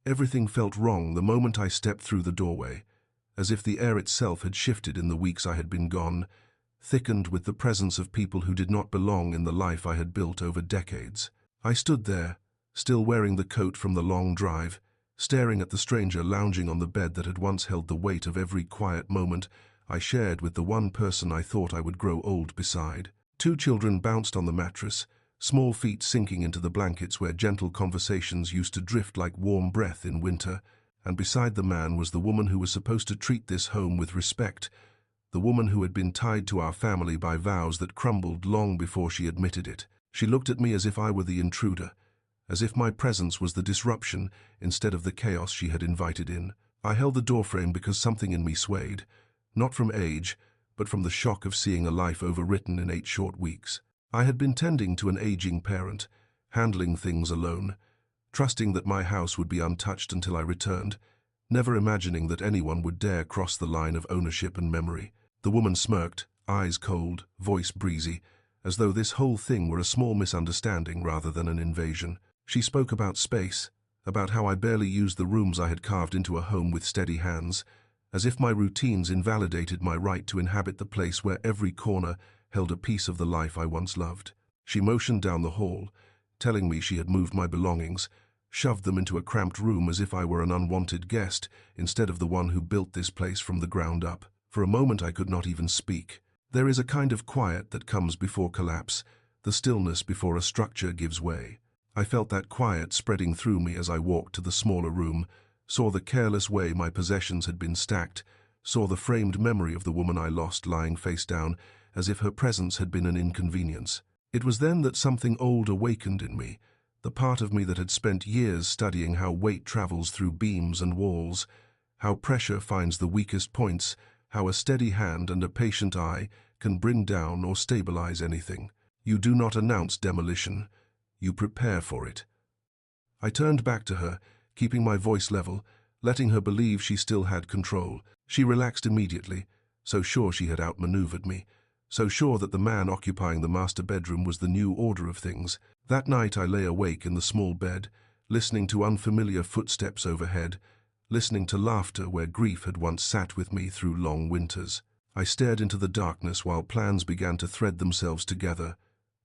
Everything felt wrong the moment I stepped through the doorway, as if the air itself had shifted in the weeks I had been gone, thickened with the presence of people who did not belong in the life I had built over decades. I stood there, still wearing the coat from the long drive, staring at the stranger lounging on the bed that had once held the weight of every quiet moment I shared with the one person I thought I would grow old beside. Two children bounced on the mattress, small feet sinking into the blankets where gentle conversations used to drift like warm breath in winter, and beside the man was the woman who was supposed to treat this home with respect, the woman who had been tied to our family by vows that crumbled long before she admitted it. She looked at me as if I were the intruder, as if my presence was the disruption instead of the chaos she had invited in. I held the doorframe because something in me swayed, not from age, but from the shock of seeing a life overwritten in 8 short weeks. I had been tending to an aging parent, handling things alone, trusting that my house would be untouched until I returned, never imagining that anyone would dare cross the line of ownership and memory. The woman smirked, eyes cold, voice breezy, as though this whole thing were a small misunderstanding rather than an invasion. She spoke about space, about how I barely used the rooms I had carved into a home with steady hands, as if my routines invalidated my right to inhabit the place where every corner held a piece of the life I once loved. She motioned down the hall, telling me she had moved my belongings, shoved them into a cramped room as if I were an unwanted guest instead of the one who built this place from the ground up. For a moment I could not even speak. There is a kind of quiet that comes before collapse, the stillness before a structure gives way. I felt that quiet spreading through me as I walked to the smaller room, saw the careless way my possessions had been stacked, saw the framed memory of the woman I lost lying face down, as if her presence had been an inconvenience. It was then that something old awakened in me, the part of me that had spent years studying how weight travels through beams and walls, how pressure finds the weakest points, how a steady hand and a patient eye can bring down or stabilize anything. You do not announce demolition. You prepare for it. I turned back to her, keeping my voice level, letting her believe she still had control. She relaxed immediately, so sure she had outmaneuvered me, so sure that the man occupying the master bedroom was the new order of things. That night I lay awake in the small bed, listening to unfamiliar footsteps overhead, listening to laughter where grief had once sat with me through long winters. I stared into the darkness while plans began to thread themselves together,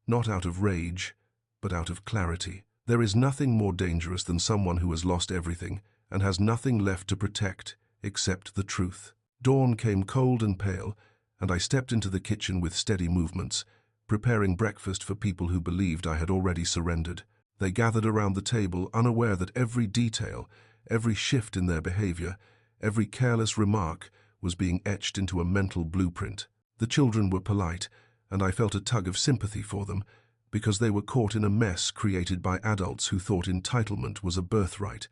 not out of rage, but out of clarity. There is nothing more dangerous than someone who has lost everything and has nothing left to protect except the truth. Dawn came cold and pale, and I stepped into the kitchen with steady movements, preparing breakfast for people who believed I had already surrendered. They gathered around the table, unaware that every detail, every shift in their behavior, every careless remark was being etched into a mental blueprint. The children were polite, and I felt a tug of sympathy for them, because they were caught in a mess created by adults who thought entitlement was a birthright.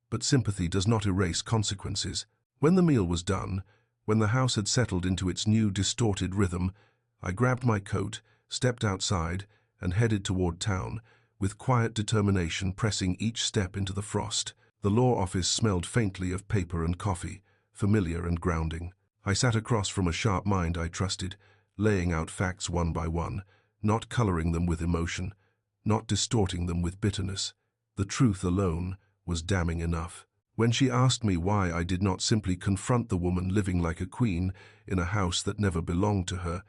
But sympathy does not erase consequences. When the meal was done, when the house had settled into its new distorted rhythm, I grabbed my coat, stepped outside, and headed toward town, with quiet determination pressing each step into the frost. The law office smelled faintly of paper and coffee, familiar and grounding. I sat across from a sharp mind I trusted, laying out facts one by one, not coloring them with emotion, not distorting them with bitterness. The truth alone was damning enough. When she asked me why I did not simply confront the woman living like a queen in a house that never belonged to her,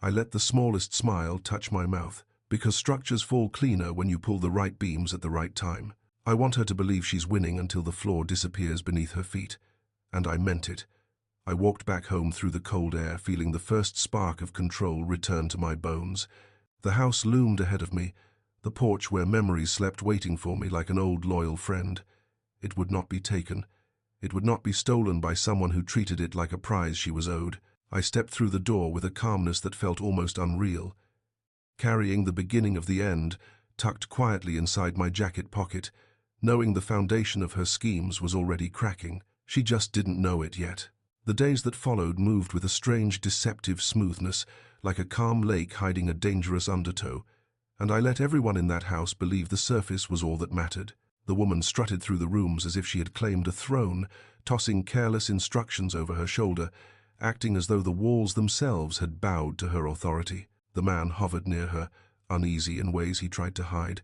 I let the smallest smile touch my mouth, because structures fall cleaner when you pull the right beams at the right time. I want her to believe she's winning until the floor disappears beneath her feet, and I meant it. I walked back home through the cold air, feeling the first spark of control return to my bones. The house loomed ahead of me, the porch where memories slept waiting for me like an old loyal friend. It would not be taken. It would not be stolen by someone who treated it like a prize she was owed. I stepped through the door with a calmness that felt almost unreal, carrying the beginning of the end tucked quietly inside my jacket pocket, knowing the foundation of her schemes was already cracking. She just didn't know it yet. The days that followed moved with a strange, deceptive smoothness, like a calm lake hiding a dangerous undertow, and I let everyone in that house believe the surface was all that mattered. The woman strutted through the rooms as if she had claimed a throne, tossing careless instructions over her shoulder, acting as though the walls themselves had bowed to her authority. The man hovered near her, uneasy in ways he tried to hide,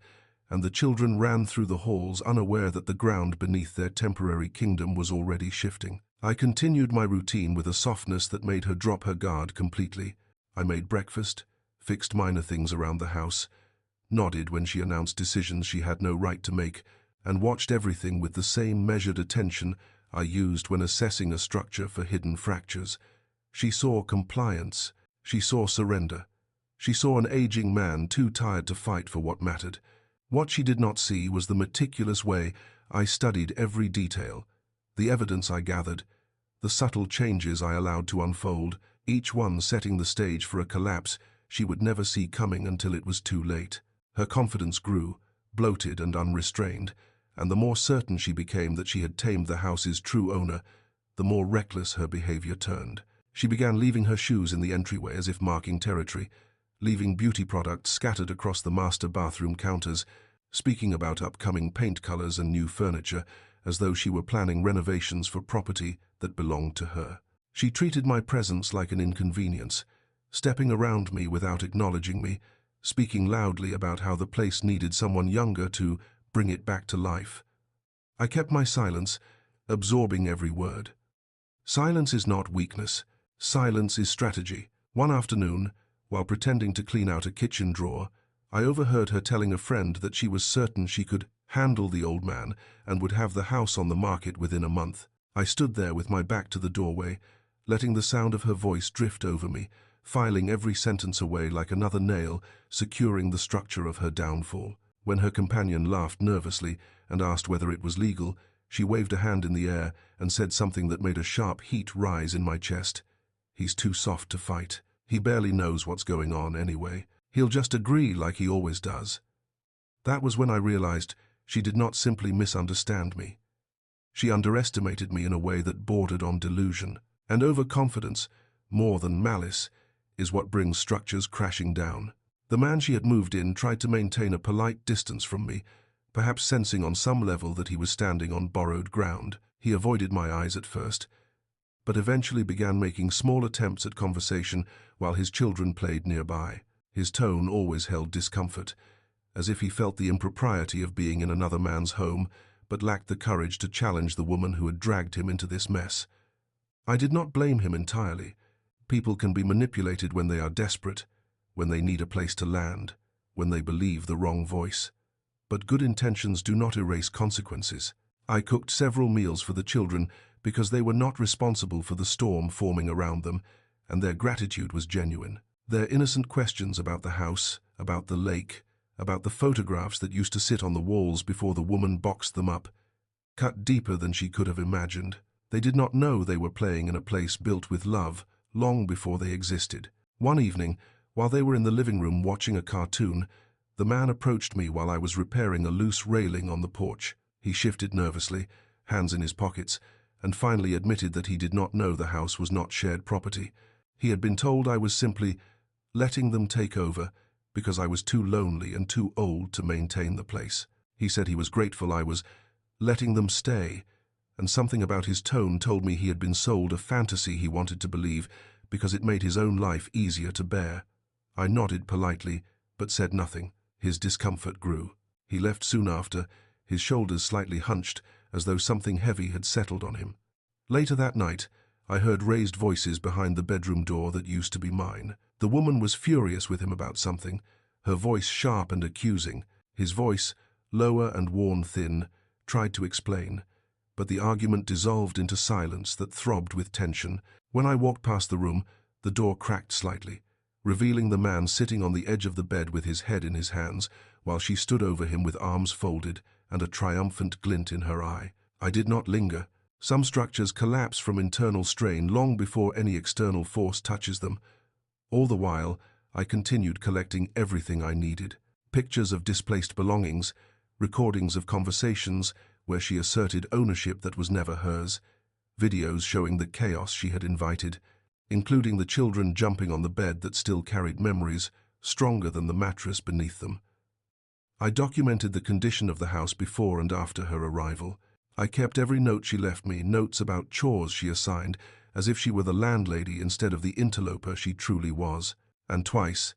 and the children ran through the halls unaware that the ground beneath their temporary kingdom was already shifting. I continued my routine with a softness that made her drop her guard completely. I made breakfast, fixed minor things around the house, nodded when she announced decisions she had no right to make, and watched everything with the same measured attention I used when assessing a structure for hidden fractures. She saw compliance. She saw surrender. She saw an aging man too tired to fight for what mattered. What she did not see was the meticulous way I studied every detail, the evidence I gathered, the subtle changes I allowed to unfold, each one setting the stage for a collapse she would never see coming until it was too late. Her confidence grew, bloated and unrestrained, and the more certain she became that she had tamed the house's true owner, the more reckless her behavior turned. She began leaving her shoes in the entryway as if marking territory, leaving beauty products scattered across the master bathroom counters, speaking about upcoming paint colors and new furniture, as though she were planning renovations for property that belonged to her. She treated my presence like an inconvenience, stepping around me without acknowledging me, speaking loudly about how the place needed someone younger to bring it back to life. I kept my silence, absorbing every word. Silence is not weakness. Silence is strategy. One afternoon, while pretending to clean out a kitchen drawer, I overheard her telling a friend that she was certain she could handle the old man and would have the house on the market within a month. I stood there with my back to the doorway, letting the sound of her voice drift over me, filing every sentence away like another nail, securing the structure of her downfall. When her companion laughed nervously and asked whether it was legal, she waved a hand in the air and said something that made a sharp heat rise in my chest. "He's too soft to fight. He barely knows what's going on anyway. He'll just agree like he always does." That was when I realized she did not simply misunderstand me. She underestimated me in a way that bordered on delusion. And overconfidence, more than malice, is what brings structures crashing down. The man she had moved in tried to maintain a polite distance from me, perhaps sensing on some level that he was standing on borrowed ground. He avoided my eyes at first, but eventually began making small attempts at conversation while his children played nearby. His tone always held discomfort, as if he felt the impropriety of being in another man's home, but lacked the courage to challenge the woman who had dragged him into this mess. I did not blame him entirely. People can be manipulated when they are desperate, when they need a place to land, when they believe the wrong voice. But good intentions do not erase consequences. I cooked several meals for the children because they were not responsible for the storm forming around them, and their gratitude was genuine. Their innocent questions about the house, about the lake, about the photographs that used to sit on the walls before the woman boxed them up, cut deeper than she could have imagined. They did not know they were playing in a place built with love long before they existed. One evening, while they were in the living room watching a cartoon, the man approached me while I was repairing a loose railing on the porch. He shifted nervously, hands in his pockets, and finally admitted that he did not know the house was not shared property. He had been told I was simply letting them take over because I was too lonely and too old to maintain the place. He said he was grateful I was letting them stay, and something about his tone told me he had been sold a fantasy he wanted to believe because it made his own life easier to bear. I nodded politely, but said nothing. His discomfort grew. He left soon after, his shoulders slightly hunched, as though something heavy had settled on him. Later that night, I heard raised voices behind the bedroom door that used to be mine. The woman was furious with him about something, her voice sharp and accusing. His voice, lower and worn thin, tried to explain, but the argument dissolved into silence that throbbed with tension. When I walked past the room, the door cracked slightly, revealing the man sitting on the edge of the bed with his head in his hands, while she stood over him with arms folded and a triumphant glint in her eye. I did not linger. Some structures collapse from internal strain long before any external force touches them. All the while, I continued collecting everything I needed. Pictures of displaced belongings, recordings of conversations where she asserted ownership that was never hers, videos showing the chaos she had invited, including the children jumping on the bed that still carried memories stronger than the mattress beneath them. I documented the condition of the house before and after her arrival. I kept every note she left me, notes about chores she assigned, as if she were the landlady instead of the interloper she truly was. And twice,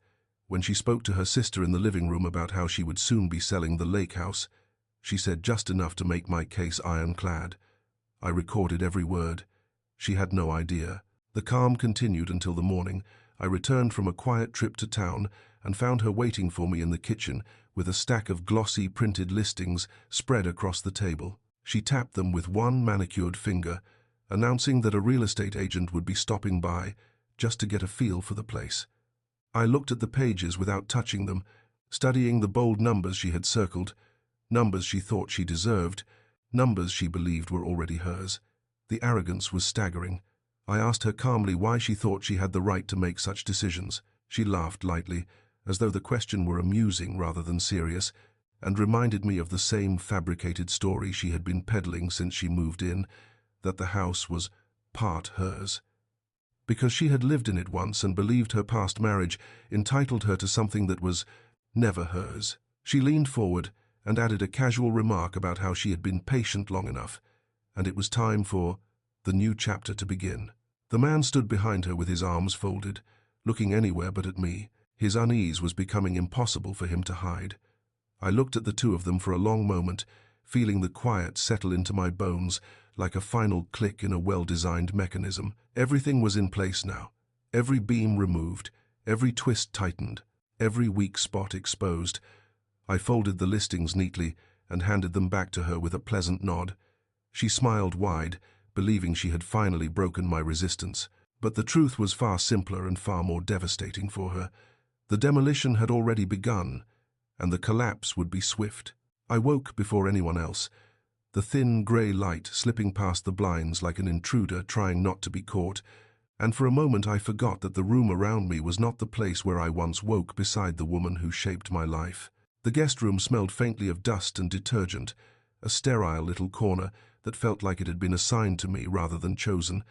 When she spoke to her sister in the living room about how she would soon be selling the lake house, she said just enough to make my case ironclad. I recorded every word. She had no idea. The calm continued until the morning. I returned from a quiet trip to town and found her waiting for me in the kitchen with a stack of glossy printed listings spread across the table. She tapped them with one manicured finger, announcing that a real estate agent would be stopping by just to get a feel for the place. I looked at the pages without touching them, studying the bold numbers she had circled, numbers she thought she deserved, numbers she believed were already hers. The arrogance was staggering. I asked her calmly why she thought she had the right to make such decisions. She laughed lightly, as though the question were amusing rather than serious, and reminded me of the same fabricated story she had been peddling since she moved in, that the house was part hers. Because she had lived in it once and believed her past marriage entitled her to something that was never hers. She leaned forward and added a casual remark about how she had been patient long enough, and it was time for the new chapter to begin. The man stood behind her with his arms folded, looking anywhere but at me. His unease was becoming impossible for him to hide. I looked at the two of them for a long moment, feeling the quiet settle into my bones like a final click in a well-designed mechanism. Everything was in place now. Every beam removed, every twist tightened, every weak spot exposed. I folded the listings neatly and handed them back to her with a pleasant nod. She smiled wide, believing she had finally broken my resistance. But the truth was far simpler and far more devastating for her. The demolition had already begun, and the collapse would be swift. I woke before anyone else, the thin grey light slipping past the blinds like an intruder trying not to be caught, and for a moment I forgot that the room around me was not the place where I once woke beside the woman who shaped my life. The guest room smelled faintly of dust and detergent, a sterile little corner that felt like it had been assigned to me rather than chosen,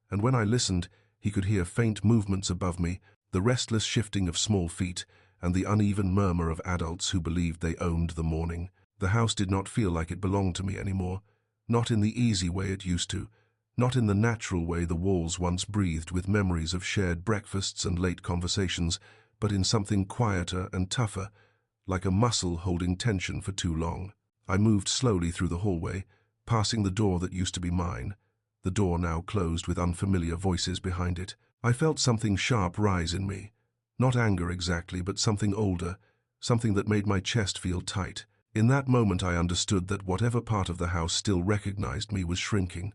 and when I listened, he could hear faint movements above me, the restless shifting of small feet, and the uneven murmur of adults who believed they owned the morning. The house did not feel like it belonged to me anymore, not in the easy way it used to, not in the natural way the walls once breathed with memories of shared breakfasts and late conversations, but in something quieter and tougher, like a muscle holding tension for too long. I moved slowly through the hallway, passing the door that used to be mine, the door now closed with unfamiliar voices behind it. I felt something sharp rise in me. Not anger exactly, but something older, something that made my chest feel tight. In that moment I understood that whatever part of the house still recognized me was shrinking.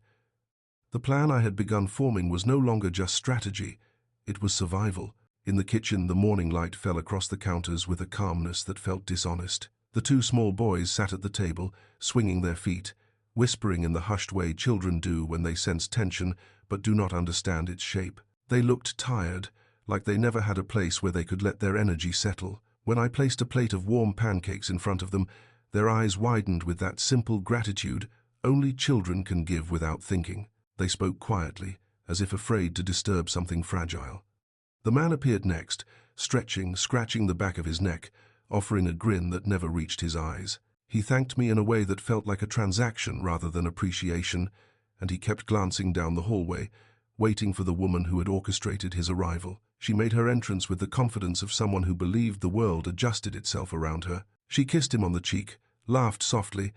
The plan I had begun forming was no longer just strategy, it was survival. In the kitchen, the morning light fell across the counters with a calmness that felt dishonest. The two small boys sat at the table, swinging their feet, whispering in the hushed way children do when they sense tension but do not understand its shape. They looked tired, like they never had a place where they could let their energy settle. When I placed a plate of warm pancakes in front of them, their eyes widened with that simple gratitude only children can give without thinking. They spoke quietly, as if afraid to disturb something fragile. The man appeared next, stretching, scratching the back of his neck, offering a grin that never reached his eyes. He thanked me in a way that felt like a transaction rather than appreciation, and he kept glancing down the hallway, waiting for the woman who had orchestrated his arrival. She made her entrance with the confidence of someone who believed the world adjusted itself around her. She kissed him on the cheek, laughed softly,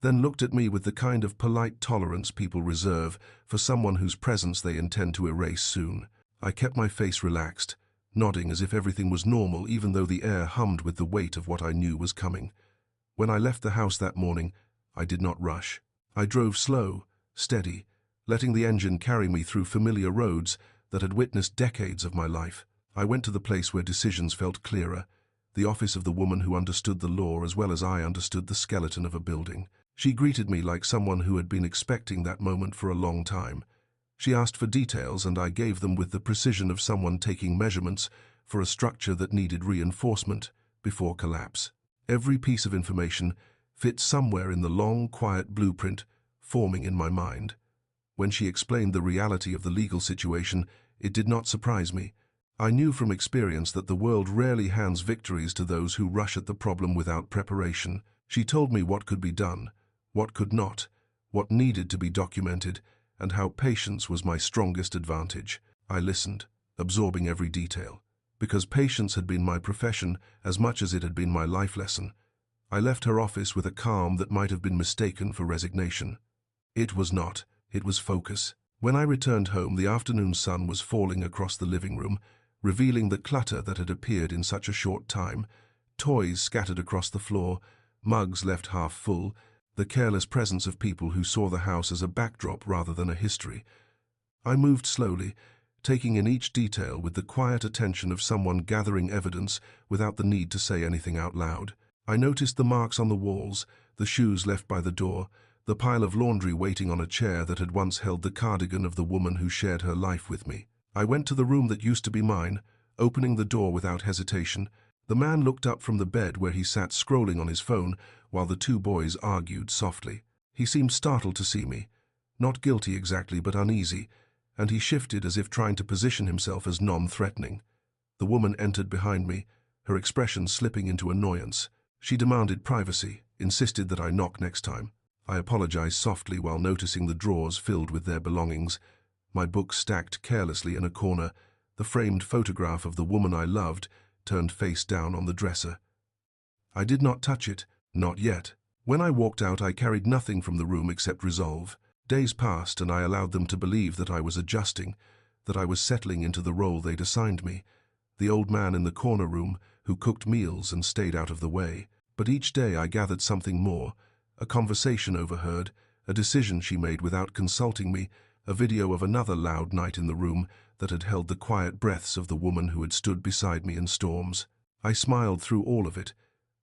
then looked at me with the kind of polite tolerance people reserve for someone whose presence they intend to erase soon. I kept my face relaxed, nodding as if everything was normal even though the air hummed with the weight of what I knew was coming. When I left the house that morning, I did not rush. I drove slow, steady, letting the engine carry me through familiar roads that had witnessed decades of my life. I went to the place where decisions felt clearer, the office of the woman who understood the law as well as I understood the skeleton of a building. She greeted me like someone who had been expecting that moment for a long time. She asked for details, and I gave them with the precision of someone taking measurements for a structure that needed reinforcement before collapse. Every piece of information fit somewhere in the long, quiet blueprint forming in my mind. When she explained the reality of the legal situation, it did not surprise me. I knew from experience that the world rarely hands victories to those who rush at the problem without preparation. She told me what could be done, what could not, what needed to be documented, and how patience was my strongest advantage. I listened, absorbing every detail. because patience had been my profession as much as it had been my life lesson. I left her office with a calm that might have been mistaken for resignation. It was not. It was focus. When I returned home, the afternoon sun was falling across the living room, revealing the clutter that had appeared in such a short time. Toys scattered across the floor, mugs left half full, the careless presence of people who saw the house as a backdrop rather than a history. I moved slowly, taking in each detail with the quiet attention of someone gathering evidence without the need to say anything out loud. I noticed the marks on the walls, the shoes left by the door, the pile of laundry waiting on a chair that had once held the cardigan of the woman who shared her life with me. I went to the room that used to be mine, opening the door without hesitation. The man looked up from the bed where he sat scrolling on his phone while the two boys argued softly. He seemed startled to see me, not guilty exactly but uneasy, and he shifted as if trying to position himself as non-threatening. The woman entered behind me, her expression slipping into annoyance. She demanded privacy, insisted that I knock next time. I apologized softly while noticing the drawers filled with their belongings, my books stacked carelessly in a corner, the framed photograph of the woman I loved turned face down on the dresser. I did not touch it, not yet. When I walked out, I carried nothing from the room except resolve. Days passed and I allowed them to believe that I was adjusting, that I was settling into the role they'd assigned me, the old man in the corner room who cooked meals and stayed out of the way. But each day I gathered something more, a conversation overheard, a decision she made without consulting me, a video of another loud night in the room that had held the quiet breaths of the woman who had stood beside me in storms. I smiled through all of it,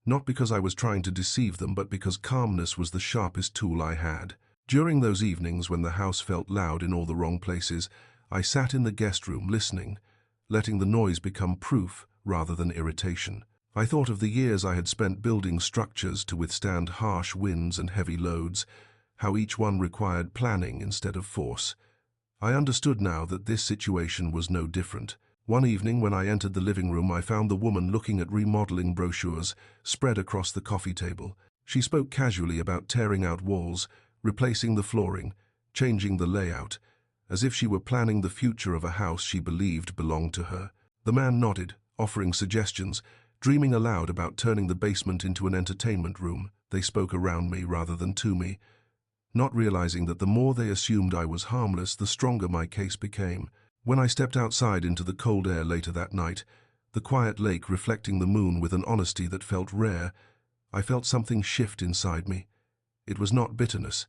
not because I was trying to deceive them, but because calmness was the sharpest tool I had. During those evenings when the house felt loud in all the wrong places, I sat in the guest room listening, letting the noise become proof rather than irritation. I thought of the years I had spent building structures to withstand harsh winds and heavy loads, how each one required planning instead of force. I understood now that this situation was no different. One evening when I entered the living room, I found the woman looking at remodeling brochures spread across the coffee table. She spoke casually about tearing out walls, replacing the flooring, changing the layout, as if she were planning the future of a house she believed belonged to her. The man nodded, offering suggestions, dreaming aloud about turning the basement into an entertainment room. They spoke around me rather than to me, not realizing that the more they assumed I was harmless, the stronger my case became. When I stepped outside into the cold air later that night, the quiet lake reflecting the moon with an honesty that felt rare, I felt something shift inside me. It was not bitterness.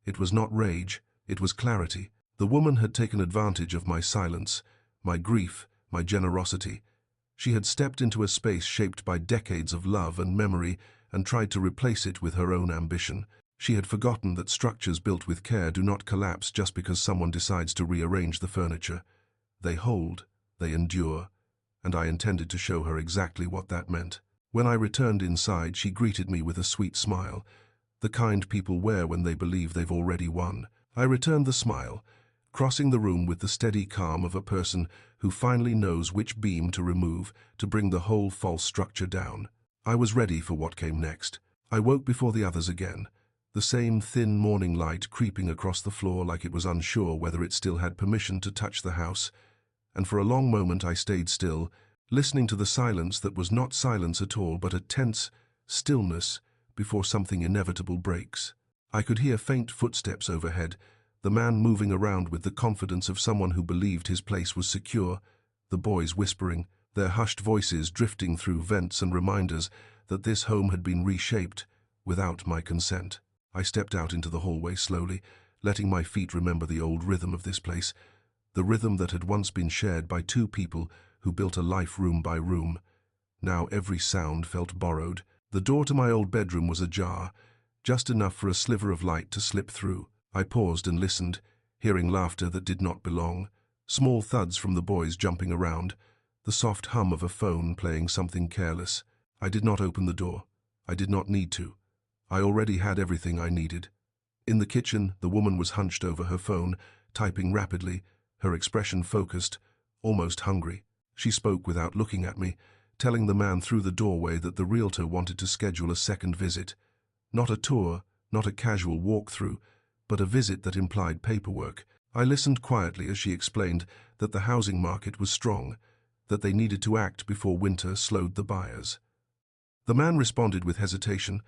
It was not rage. It was clarity. The woman had taken advantage of my silence, my grief, my generosity. She had stepped into a space shaped by decades of love and memory and tried to replace it with her own ambition. She had forgotten that structures built with care do not collapse just because someone decides to rearrange the furniture. They hold, they endure, and I intended to show her exactly what that meant. When I returned inside, she greeted me with a sweet smile, the kind people wear when they believe they've already won. I returned the smile, crossing the room with the steady calm of a person who finally knows which beam to remove to bring the whole false structure down. I was ready for what came next. I woke before the others again, the same thin morning light creeping across the floor like it was unsure whether it still had permission to touch the house, and for a long moment I stayed still, listening to the silence that was not silence at all but a tense stillness before something inevitable breaks. I could hear faint footsteps overhead, the man moving around with the confidence of someone who believed his place was secure, the boys whispering, their hushed voices drifting through vents and reminders that this home had been reshaped without my consent. I stepped out into the hallway slowly, letting my feet remember the old rhythm of this place, the rhythm that had once been shared by two people who built a life room by room. Now every sound felt borrowed. The door to my old bedroom was ajar, just enough for a sliver of light to slip through. I paused and listened, hearing laughter that did not belong, small thuds from the boys jumping around, the soft hum of a phone playing something careless. I did not open the door. I did not need to. I already had everything I needed. In the kitchen, the woman was hunched over her phone, typing rapidly, her expression focused, almost hungry. She spoke without looking at me, telling the man through the doorway that the realtor wanted to schedule a second visit. Not a tour, not a casual walkthrough, but a visit that implied paperwork. I listened quietly as she explained that the housing market was strong, that they needed to act before winter slowed the buyers. The man responded with hesitation,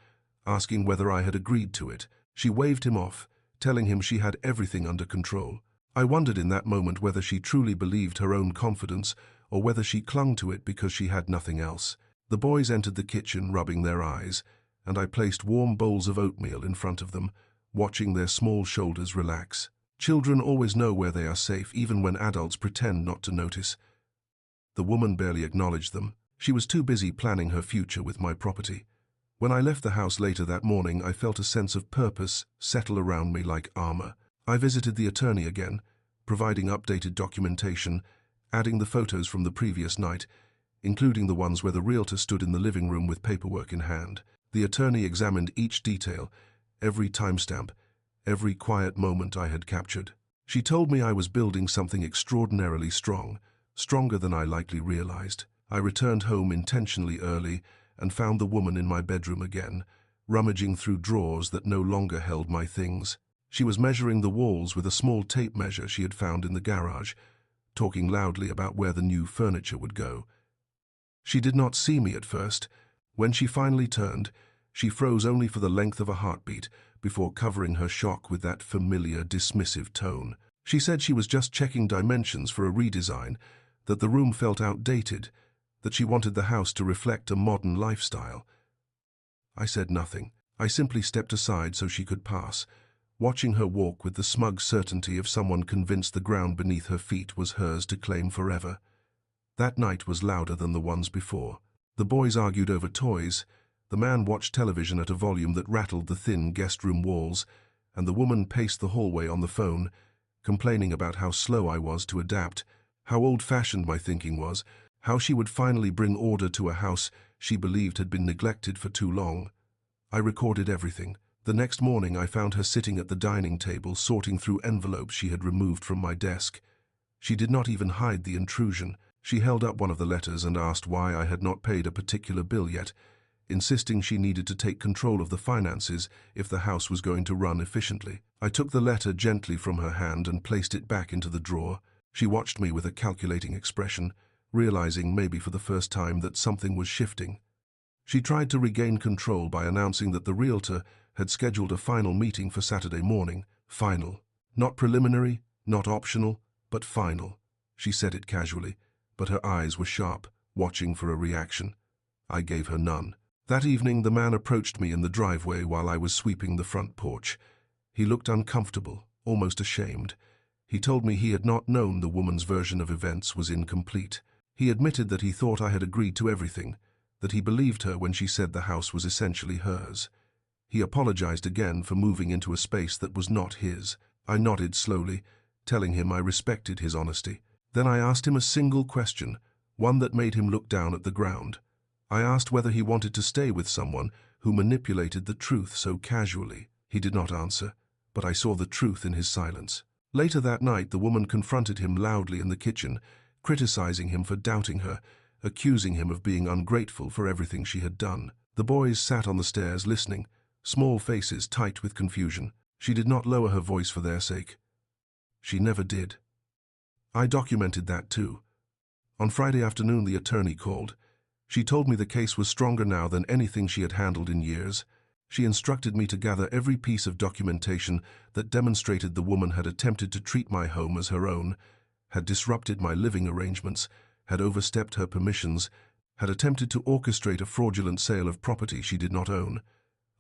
asking whether I had agreed to it. She waved him off, telling him she had everything under control. I wondered in that moment whether she truly believed her own confidence or whether she clung to it because she had nothing else. The boys entered the kitchen, rubbing their eyes, and I placed warm bowls of oatmeal in front of them, watching their small shoulders relax. Children always know where they are safe, even when adults pretend not to notice. The woman barely acknowledged them. She was too busy planning her future with my property. When I left the house later that morning, I felt a sense of purpose settle around me like armor. I visited the attorney again, providing updated documentation, adding the photos from the previous night, including the ones where the realtor stood in the living room with paperwork in hand. The attorney examined each detail, every timestamp, every quiet moment I had captured. She told me I was building something extraordinarily strong, stronger than I likely realized. I returned home intentionally early and found the woman in my bedroom again, rummaging through drawers that no longer held my things. She was measuring the walls with a small tape measure she had found in the garage, talking loudly about where the new furniture would go. She did not see me at first. When she finally turned, she froze only for the length of a heartbeat before covering her shock with that familiar, dismissive tone. She said she was just checking dimensions for a redesign, that the room felt outdated, that she wanted the house to reflect a modern lifestyle. I said nothing. I simply stepped aside so she could pass, watching her walk with the smug certainty of someone convinced the ground beneath her feet was hers to claim forever. That night was louder than the ones before. The boys argued over toys, the man watched television at a volume that rattled the thin guest room walls, and the woman paced the hallway on the phone, complaining about how slow I was to adapt, how old-fashioned my thinking was, how she would finally bring order to a house she believed had been neglected for too long. I recorded everything. The next morning I found her sitting at the dining table, sorting through envelopes she had removed from my desk. She did not even hide the intrusion. She held up one of the letters and asked why I had not paid a particular bill yet, insisting she needed to take control of the finances if the house was going to run efficiently. I took the letter gently from her hand and placed it back into the drawer. She watched me with a calculating expression, realizing maybe for the first time that something was shifting. She tried to regain control by announcing that the realtor had scheduled a final meeting for Saturday morning. Final. Not preliminary, not optional, but final. She said it casually, but her eyes were sharp, watching for a reaction. I gave her none. That evening, the man approached me in the driveway while I was sweeping the front porch. He looked uncomfortable, almost ashamed. He told me he had not known the woman's version of events was incomplete. He admitted that he thought I had agreed to everything, that he believed her when she said the house was essentially hers. He apologized again for moving into a space that was not his. I nodded slowly, telling him I respected his honesty. Then I asked him a single question, one that made him look down at the ground. I asked whether he wanted to stay with someone who manipulated the truth so casually. He did not answer, but I saw the truth in his silence. Later that night, the woman confronted him loudly in the kitchen, criticizing him for doubting her, accusing him of being ungrateful for everything she had done. The boys sat on the stairs listening, small faces tight with confusion. She did not lower her voice for their sake. She never did. I documented that too. On Friday afternoon, the attorney called. She told me the case was stronger now than anything she had handled in years. She instructed me to gather every piece of documentation that demonstrated the woman had attempted to treat my home as her own, had disrupted my living arrangements, had overstepped her permissions, had attempted to orchestrate a fraudulent sale of property she did not own.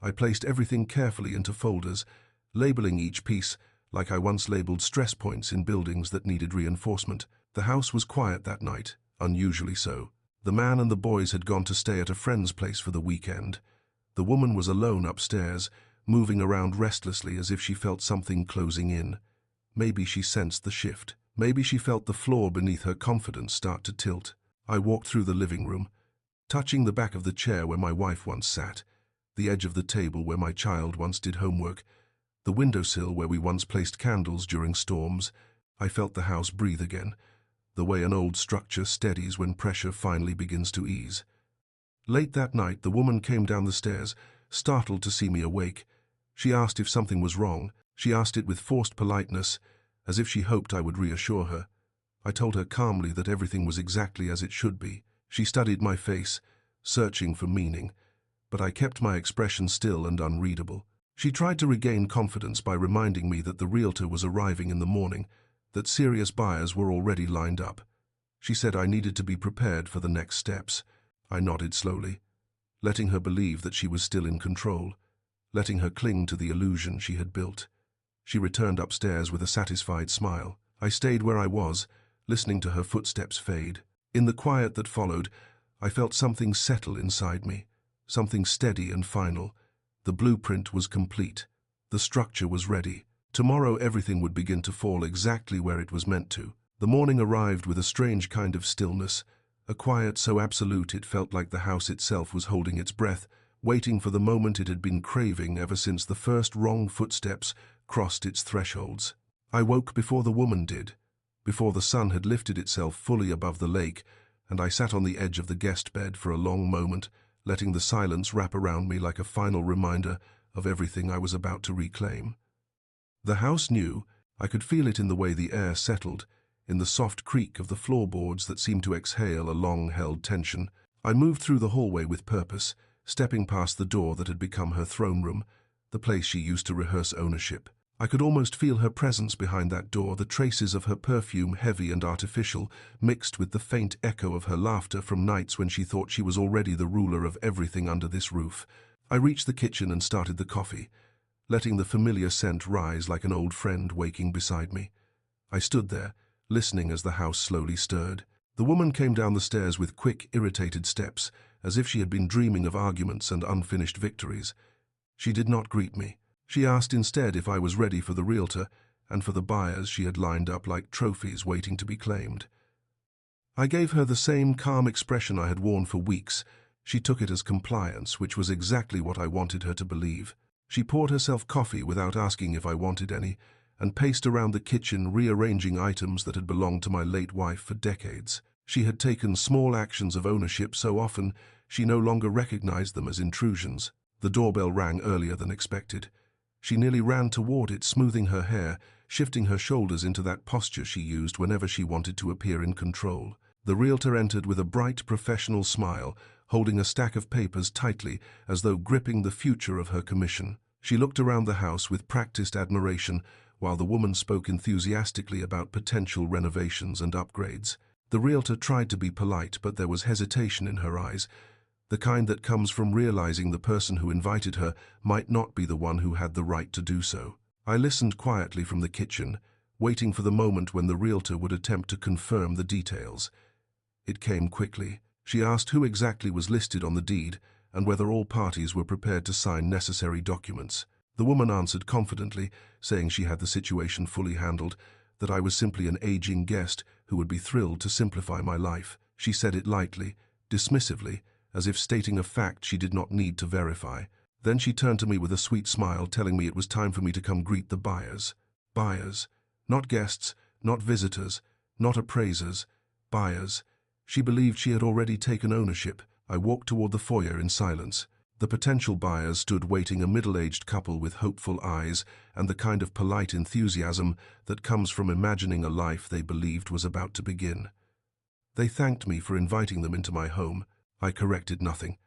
I placed everything carefully into folders, labeling each piece like I once labeled stress points in buildings that needed reinforcement. The house was quiet that night, unusually so. The man and the boys had gone to stay at a friend's place for the weekend. The woman was alone upstairs, moving around restlessly as if she felt something closing in. Maybe she sensed the shift. Maybe she felt the floor beneath her confidence start to tilt. I walked through the living room, touching the back of the chair where my wife once sat, the edge of the table where my child once did homework, the windowsill where we once placed candles during storms. I felt the house breathe again, the way an old structure steadies when pressure finally begins to ease. Late that night, the woman came down the stairs, startled to see me awake. She asked if something was wrong. She asked it with forced politeness, as if she hoped I would reassure her. I told her calmly that everything was exactly as it should be. She studied my face, searching for meaning, but I kept my expression still and unreadable. She tried to regain confidence by reminding me that the realtor was arriving in the morning, that serious buyers were already lined up. She said I needed to be prepared for the next steps. I nodded slowly, letting her believe that she was still in control, letting her cling to the illusion she had built. She returned upstairs with a satisfied smile. I stayed where I was, listening to her footsteps fade. In the quiet that followed, I felt something settle inside me, something steady and final. The blueprint was complete. The structure was ready. Tomorrow everything would begin to fall exactly where it was meant to. The morning arrived with a strange kind of stillness, a quiet so absolute it felt like the house itself was holding its breath, waiting for the moment it had been craving ever since the first wrong footsteps crossed its thresholds. I woke before the woman did, before the sun had lifted itself fully above the lake, and I sat on the edge of the guest bed for a long moment, letting the silence wrap around me like a final reminder of everything I was about to reclaim. The house knew. I could feel it in the way the air settled, in the soft creak of the floorboards that seemed to exhale a long-held tension. I moved through the hallway with purpose, stepping past the door that had become her throne room, the place she used to rehearse ownership. I could almost feel her presence behind that door, the traces of her perfume, heavy and artificial, mixed with the faint echo of her laughter from nights when she thought she was already the ruler of everything under this roof. I reached the kitchen and started the coffee, letting the familiar scent rise like an old friend waking beside me. I stood there, listening as the house slowly stirred. The woman came down the stairs with quick, irritated steps, as if she had been dreaming of arguments and unfinished victories. She did not greet me. She asked instead if I was ready for the realtor and for the buyers she had lined up like trophies waiting to be claimed. I gave her the same calm expression I had worn for weeks. She took it as compliance, which was exactly what I wanted her to believe. She poured herself coffee without asking if I wanted any, and paced around the kitchen rearranging items that had belonged to my late wife for decades. She had taken small actions of ownership so often she no longer recognized them as intrusions. The doorbell rang earlier than expected. She nearly ran toward it, smoothing her hair, shifting her shoulders into that posture she used whenever she wanted to appear in control. The realtor entered with a bright, professional smile, holding a stack of papers tightly as though gripping the future of her commission. She looked around the house with practiced admiration, while the woman spoke enthusiastically about potential renovations and upgrades. The realtor tried to be polite, but there was hesitation in her eyes, the kind that comes from realizing the person who invited her might not be the one who had the right to do so. I listened quietly from the kitchen, waiting for the moment when the realtor would attempt to confirm the details. It came quickly. She asked who exactly was listed on the deed and whether all parties were prepared to sign necessary documents. The woman answered confidently, saying she had the situation fully handled, that I was simply an aging guest who would be thrilled to simplify my life. She said it lightly, dismissively, as if stating a fact she did not need to verify. Then she turned to me with a sweet smile, telling me it was time for me to come greet the buyers. Buyers. Not guests, not visitors, not appraisers. Buyers. She believed she had already taken ownership. I walked toward the foyer in silence. The potential buyers stood waiting, a middle-aged couple with hopeful eyes and the kind of polite enthusiasm that comes from imagining a life they believed was about to begin. They thanked me for inviting them into my home. I corrected nothing.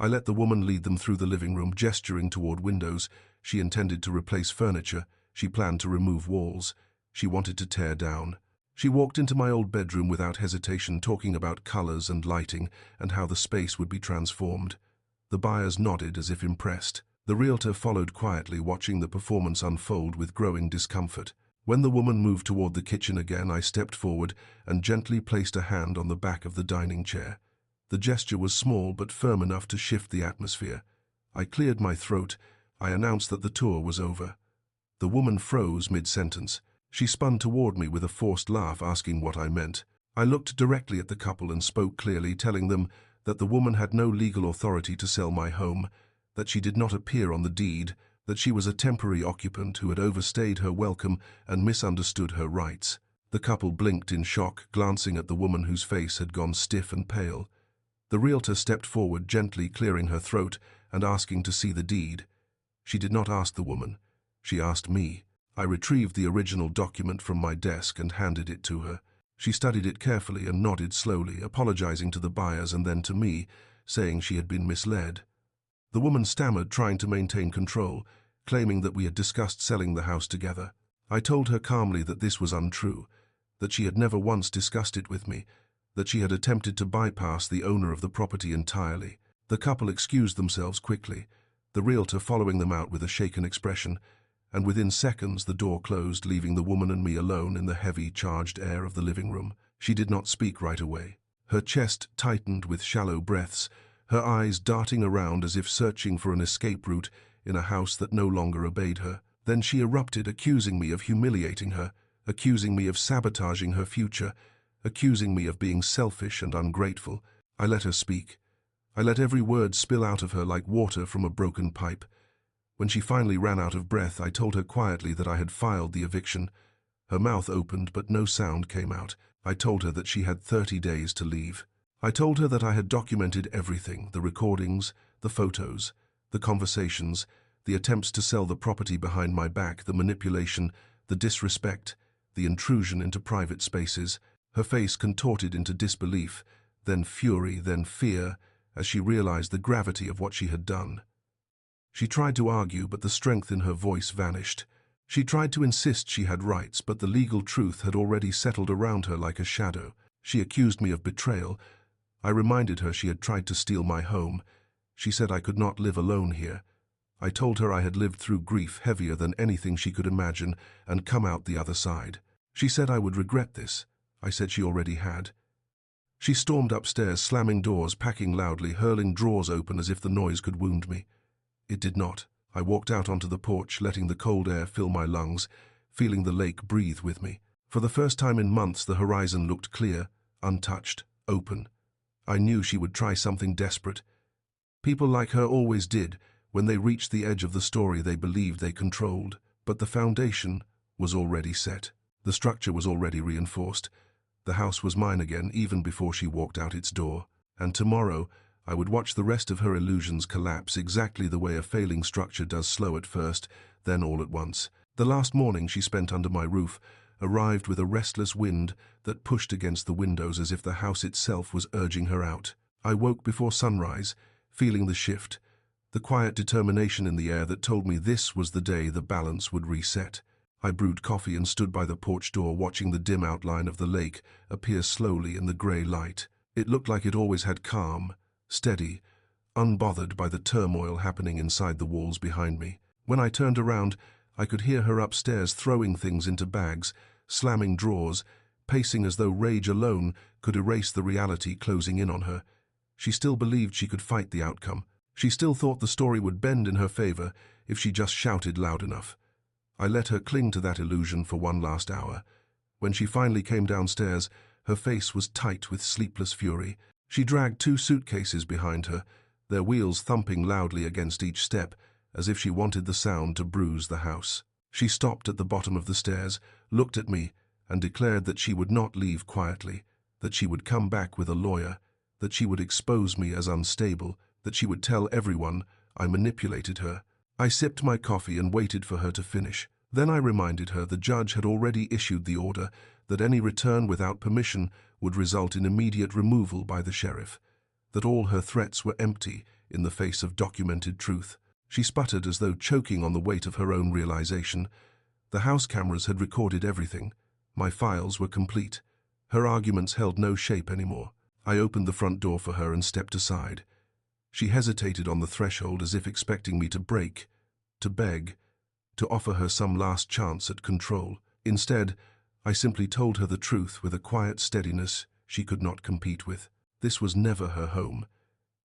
I let the woman lead them through the living room, gesturing toward windows. She intended to replace furniture. She planned to remove walls. She wanted to tear down. She walked into my old bedroom without hesitation, talking about colors and lighting and how the space would be transformed. The buyers nodded as if impressed. The realtor followed quietly, watching the performance unfold with growing discomfort. When the woman moved toward the kitchen again, I stepped forward and gently placed a hand on the back of the dining chair. The gesture was small but firm enough to shift the atmosphere. I cleared my throat. I announced that the tour was over. The woman froze mid-sentence. She spun toward me with a forced laugh, asking what I meant. I looked directly at the couple and spoke clearly, telling them that the woman had no legal authority to sell my home, that she did not appear on the deed, that she was a temporary occupant who had overstayed her welcome and misunderstood her rights. The couple blinked in shock, glancing at the woman whose face had gone stiff and pale. The realtor stepped forward, gently clearing her throat and asking to see the deed. She did not ask the woman. She asked me. I retrieved the original document from my desk and handed it to her. She studied it carefully and nodded slowly, apologizing to the buyers and then to me, saying she had been misled. The woman stammered, trying to maintain control, claiming that we had discussed selling the house together. I told her calmly that this was untrue, that she had never once discussed it with me, that she had attempted to bypass the owner of the property entirely. The couple excused themselves quickly, the realtor following them out with a shaken expression, and within seconds the door closed, leaving the woman and me alone in the heavy, charged air of the living room. She did not speak right away. Her chest tightened with shallow breaths, her eyes darting around as if searching for an escape route in a house that no longer obeyed her. Then she erupted, accusing me of humiliating her, accusing me of sabotaging her future, accusing me of being selfish and ungrateful. I let her speak. I let every word spill out of her like water from a broken pipe. When she finally ran out of breath, I told her quietly that I had filed the eviction. Her mouth opened, but no sound came out. I told her that she had 30 days to leave. I told her that I had documented everything, the recordings, the photos, the conversations, the attempts to sell the property behind my back, the manipulation, the disrespect, the intrusion into private spaces. Her face contorted into disbelief, then fury, then fear, as she realized the gravity of what she had done. She tried to argue, but the strength in her voice vanished. She tried to insist she had rights, but the legal truth had already settled around her like a shadow. She accused me of betrayal. I reminded her she had tried to steal my home. She said I could not live alone here. I told her I had lived through grief heavier than anything she could imagine and come out the other side. She said I would regret this. I said she already had. She stormed upstairs, slamming doors, packing loudly, hurling drawers open as if the noise could wound me. It did not. I walked out onto the porch, letting the cold air fill my lungs, feeling the lake breathe with me. For the first time in months, the horizon looked clear, untouched, open. I knew she would try something desperate. People like her always did. When they reached the edge of the story they believed they controlled. But the foundation was already set. The structure was already reinforced. The house was mine again, even before she walked out its door. And tomorrow, I would watch the rest of her illusions collapse exactly the way a failing structure does, slow at first, then all at once. The last morning she spent under my roof arrived with a restless wind that pushed against the windows as if the house itself was urging her out. I woke before sunrise, feeling the shift, the quiet determination in the air that told me this was the day the balance would reset. I brewed coffee and stood by the porch door, watching the dim outline of the lake appear slowly in the grey light. It looked like it always had, calm, steady, unbothered by the turmoil happening inside the walls behind me. When I turned around, I could hear her upstairs throwing things into bags, slamming drawers, pacing as though rage alone could erase the reality closing in on her. She still believed she could fight the outcome. She still thought the story would bend in her favor if she just shouted loud enough. I let her cling to that illusion for one last hour. When she finally came downstairs, her face was tight with sleepless fury. She dragged 2 suitcases behind her, their wheels thumping loudly against each step, as if she wanted the sound to bruise the house. She stopped at the bottom of the stairs, looked at me, and declared that she would not leave quietly, that she would come back with a lawyer, that she would expose me as unstable, that she would tell everyone I manipulated her. I sipped my coffee and waited for her to finish. Then I reminded her the judge had already issued the order that any return without permission would result in immediate removal by the sheriff, that all her threats were empty in the face of documented truth. She sputtered as though choking on the weight of her own realization. The house cameras had recorded everything. My files were complete. Her arguments held no shape anymore. I opened the front door for her and stepped aside. She hesitated on the threshold as if expecting me to break, to beg, to offer her some last chance at control. Instead, I simply told her the truth with a quiet steadiness she could not compete with. This was never her home.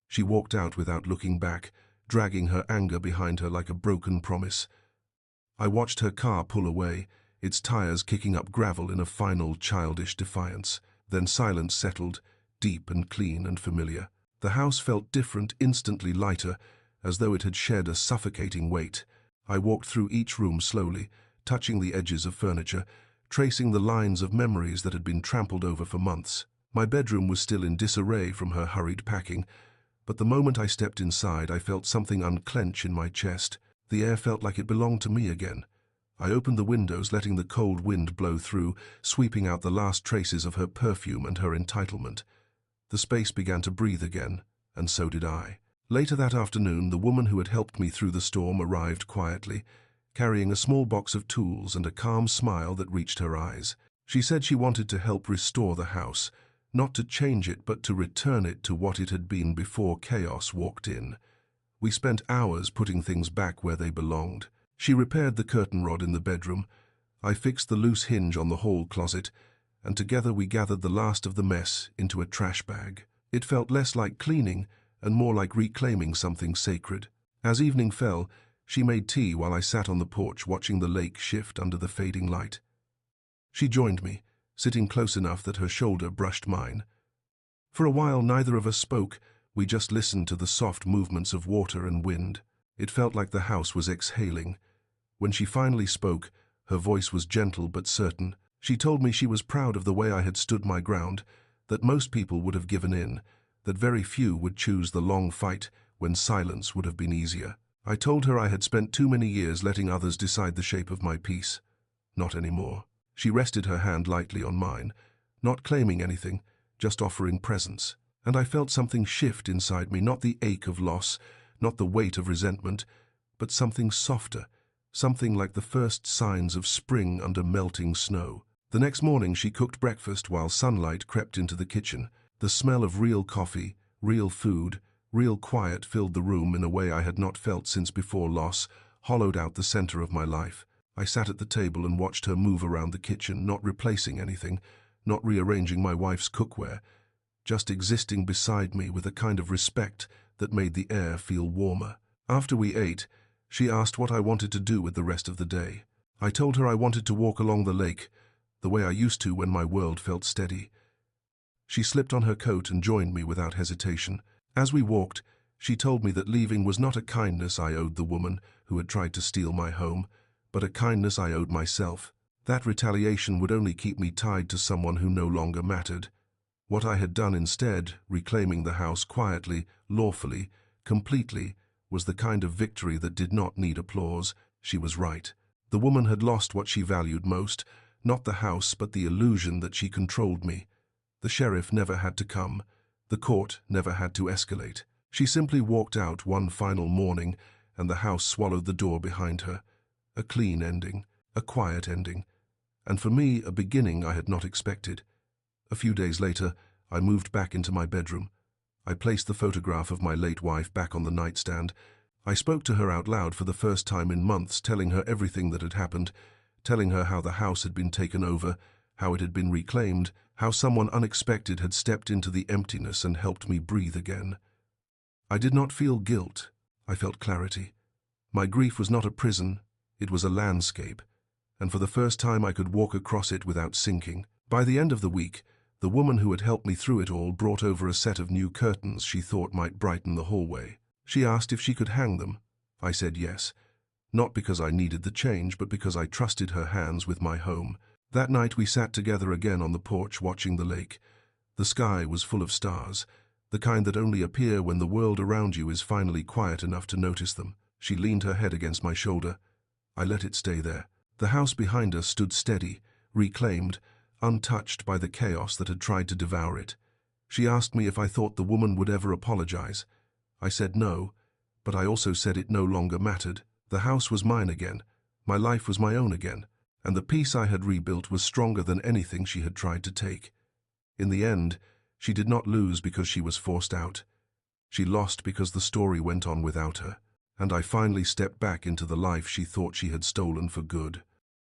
She walked out without looking back, dragging her anger behind her like a broken promise. I watched her car pull away, its tires kicking up gravel in a final childish defiance. Then silence settled, deep and clean and familiar. The house felt different, instantly lighter, as though it had shed a suffocating weight. I walked through each room slowly, touching the edges of furniture, tracing the lines of memories that had been trampled over for months. My bedroom was still in disarray from her hurried packing, but the moment I stepped inside, I felt something unclench in my chest. The air felt like it belonged to me again, I opened the windows, letting the cold wind blow through, sweeping out the last traces of her perfume and her entitlement. The space began to breathe again, and so did I. Later that afternoon, the woman who had helped me through the storm arrived quietly, carrying a small box of tools and a calm smile that reached her eyes. She said she wanted to help restore the house, not to change it but to return it to what it had been before chaos walked in. We spent hours putting things back where they belonged. She repaired the curtain rod in the bedroom, I fixed the loose hinge on the hall closet, and together we gathered the last of the mess into a trash bag. It felt less like cleaning and more like reclaiming something sacred. As evening fell, she made tea while I sat on the porch watching the lake shift under the fading light. She joined me, sitting close enough that her shoulder brushed mine. For a while neither of us spoke, we just listened to the soft movements of water and wind. It felt like the house was exhaling. When she finally spoke, her voice was gentle but certain. She told me she was proud of the way I had stood my ground, that most people would have given in, that very few would choose the long fight when silence would have been easier. I told her I had spent too many years letting others decide the shape of my peace. Not anymore. She rested her hand lightly on mine, not claiming anything, just offering presence. And I felt something shift inside me, not the ache of loss, not the weight of resentment, but something softer, something like the first signs of spring under melting snow. The next morning she cooked breakfast while sunlight crept into the kitchen. The smell of real coffee, real food, real quiet filled the room in a way I had not felt since before loss, hollowed out the center of my life. I sat at the table and watched her move around the kitchen, not replacing anything, not rearranging my wife's cookware, just existing beside me with a kind of respect that made the air feel warmer. After we ate, she asked what I wanted to do with the rest of the day. I told her I wanted to walk along the lake, the way I used to when my world felt steady. She slipped on her coat and joined me without hesitation. As we walked, she told me that leaving was not a kindness I owed the woman who had tried to steal my home, but a kindness I owed myself. That retaliation would only keep me tied to someone who no longer mattered. What I had done instead, reclaiming the house quietly, lawfully, completely, was the kind of victory that did not need applause. She was right. The woman had lost what she valued most, not the house but the illusion that she controlled me. The sheriff never had to come. The court never had to escalate. She simply walked out one final morning, and the house swallowed the door behind her. A clean ending, a quiet ending, and for me a beginning I had not expected. A few days later, I moved back into my bedroom. I placed the photograph of my late wife back on the nightstand. I spoke to her out loud for the first time in months, telling her everything that had happened, telling her how the house had been taken over, how it had been reclaimed, how someone unexpected had stepped into the emptiness and helped me breathe again. I did not feel guilt. I felt clarity. My grief was not a prison, it was a landscape, and for the first time I could walk across it without sinking. By the end of the week, the woman who had helped me through it all brought over a set of new curtains she thought might brighten the hallway. She asked if she could hang them. I said yes, not because I needed the change, but because I trusted her hands with my home. That night we sat together again on the porch watching the lake. The sky was full of stars, the kind that only appear when the world around you is finally quiet enough to notice them. She leaned her head against my shoulder. I let it stay there. The house behind us stood steady, reclaimed, untouched by the chaos that had tried to devour it. She asked me if I thought the woman would ever apologize. I said no, but I also said it no longer mattered. The house was mine again, my life was my own again, and the peace I had rebuilt was stronger than anything she had tried to take. In the end, she did not lose because she was forced out. She lost because the story went on without her, and I finally stepped back into the life she thought she had stolen for good.